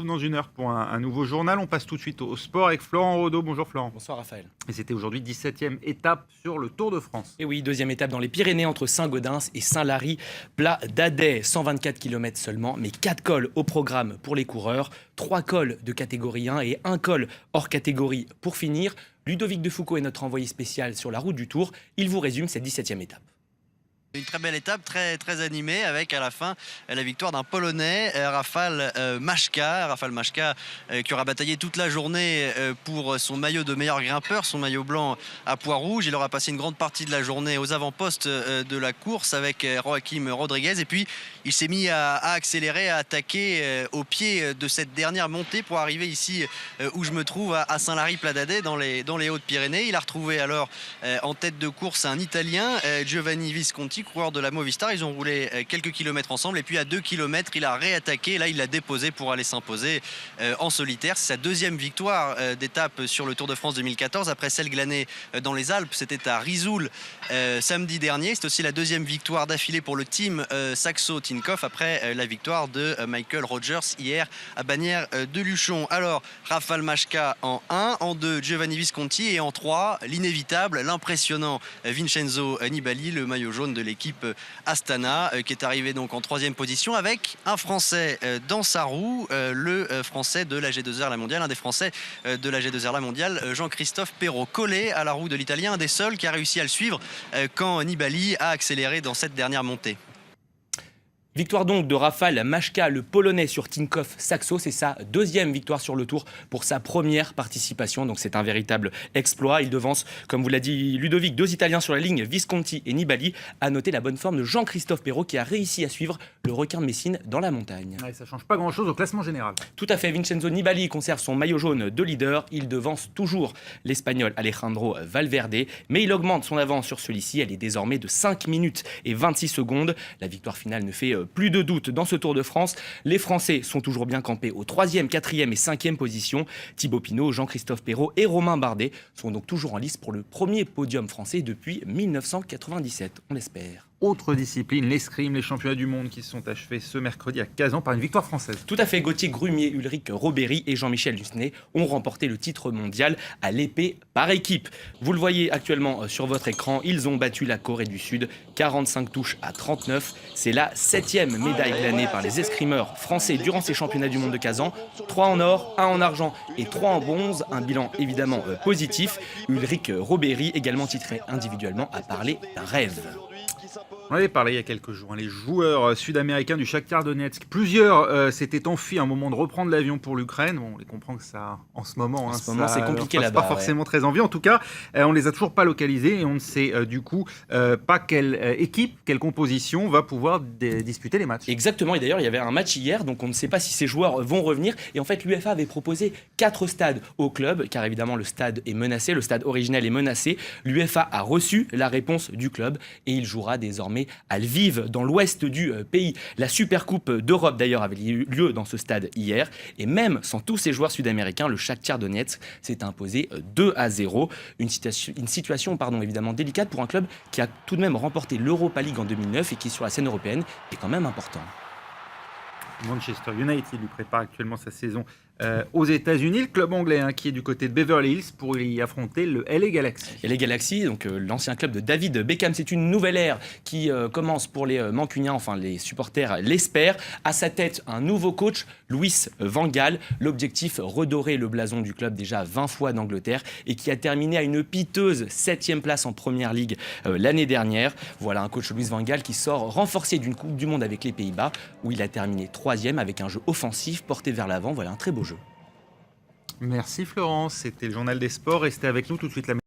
retrouve dans une heure pour un nouveau journal. On passe tout de suite au sport avec Florent Rodeau. Bonjour Florent. Bonsoir Raphaël. Et c'était aujourd'hui 17e étape sur le Tour de France. Et oui, deuxième étape dans les Pyrénées entre Saint-Gaudens et Saint-Lary. Plat d'Adet, 124 km seulement, mais 4 cols au programme pour les coureurs. 3 cols de catégorie 1 et 1 col hors catégorie pour finir. Ludovic Defoucault est notre envoyé spécial sur la route du Tour. Il vous résume cette 17e étape. Une très belle étape, très animée, avec à la fin la victoire d'un Polonais, Rafał Majka. Rafał Majka qui aura bataillé toute la journée pour son maillot de meilleur grimpeur, son maillot blanc à pois rouge. Il aura passé une grande partie de la journée aux avant-postes de la course avec Joaquim Rodriguez. Et puis il s'est mis à accélérer, à attaquer au pied de cette dernière montée pour arriver ici où je me trouve à Saint-Lary-Plat-d'Adet dans les Hautes-Pyrénées. Il a retrouvé alors en tête de course un Italien, Giovanni Visconti, coureur de la Movistar. Ils ont roulé quelques kilomètres ensemble et puis à 2 kilomètres il a réattaqué. Là il l'a déposé pour aller s'imposer en solitaire. C'est sa deuxième victoire d'étape sur le Tour de France 2014 après celle glanée dans les Alpes. C'était à Risoul samedi dernier. C'est aussi la deuxième victoire d'affilée pour le team Saxo Tinkoff après la victoire de Michael Rogers hier à Bagnères de Luchon. Alors Rafał Majka en 1, en 2 Giovanni Visconti et en 3 l'inévitable, l'impressionnant Vincenzo Nibali, le maillot jaune de l'équipe Astana qui est arrivé donc en 3e position avec un Français dans sa roue, le Français de la G2R La Mondiale, un des Français de la G2R La Mondiale, Jean-Christophe Perrault, collé à la roue de l'Italien, un des seuls qui a réussi à le suivre quand Nibali a accéléré dans cette dernière montée. Victoire donc de Rafał Majka, le Polonais sur Tinkoff Saxo. C'est sa deuxième victoire sur le Tour pour sa première participation. Donc c'est un véritable exploit. Il devance, comme vous l'a dit Ludovic, 2 Italiens sur la ligne, Visconti et Nibali. À noter la bonne forme de Jean-Christophe Perrault qui a réussi à suivre le requin de Messine dans la montagne. Ouais, ça ne change pas grand-chose au classement général. Tout à fait, Vincenzo Nibali conserve son maillot jaune de leader. Il devance toujours l'Espagnol Alejandro Valverde, mais il augmente son avance sur celui-ci. Elle est désormais de 5 minutes et 26 secondes. La victoire finale ne fait plus de doute dans ce Tour de France. Les Français sont toujours bien campés aux 3e, 4e et 5e positions. Thibaut Pinot, Jean-Christophe Perrault et Romain Bardet sont donc toujours en lice pour le premier podium français depuis 1997, on l'espère. Autre discipline, l'escrime, les championnats du monde qui se sont achevés ce mercredi à Kazan par une victoire française. Tout à fait, Gauthier Grumier, Ulrich Robéry et Jean-Michel Lusnet ont remporté le titre mondial à l'épée par équipe. Vous le voyez actuellement sur votre écran, ils ont battu la Corée du Sud, 45 touches à 39. C'est la 7e médaille glanée par les escrimeurs français durant ces championnats du monde de Kazan. 3 en or, 1 en argent et 3 en bronze, un bilan évidemment positif. Ulrich Robéry, également titré individuellement, a parlé d'un rêve. On avait parlé il y a quelques jours, les joueurs sud-américains du Shakhtar Donetsk. Plusieurs s'étaient enfuis à un moment de reprendre l'avion pour l'Ukraine. Bon, on les comprend que ça, en ce moment, c'est compliqué ça là-bas. Pas forcément très envie. En tout cas, on les a toujours pas localisés et on ne sait du coup pas quelle équipe, quelle composition va pouvoir disputer les matchs. Exactement. Et d'ailleurs, il y avait un match hier, donc on ne sait pas si ces joueurs vont revenir. Et en fait, l'UEFA avait proposé 4 stades au club, car évidemment le stade est menacé, le stade originel est menacé. L'UEFA a reçu la réponse du club et il jouera désormais à Lviv, dans l'ouest du pays. La Supercoupe d'Europe d'ailleurs avait eu lieu dans ce stade hier. Et même sans tous ces joueurs sud-américains, le Shakhtar Donetsk s'est imposé 2-0. Une situation évidemment délicate pour un club qui a tout de même remporté l'Europa League en 2009 et qui sur la scène européenne est quand même important. Manchester United lui prépare actuellement sa saison aux États-Unis. Le club anglais qui est du côté de Beverly Hills pour y affronter le LA Galaxy. LA Galaxy, donc l'ancien club de David Beckham, c'est une nouvelle ère qui commence pour les Mancuniens, enfin les supporters l'espèrent. À sa tête, un nouveau coach, Louis van Gaal. L'objectif, redorer le blason du club déjà 20 fois d'Angleterre et qui a terminé à une piteuse 7e place en Première Ligue l'année dernière. Voilà un coach Louis van Gaal qui sort renforcé d'une Coupe du Monde avec les Pays-Bas où il a terminé 3e avec un jeu offensif porté vers l'avant. Voilà un très beau jeu. Merci Florence, c'était le journal des sports. Restez avec nous tout de suite.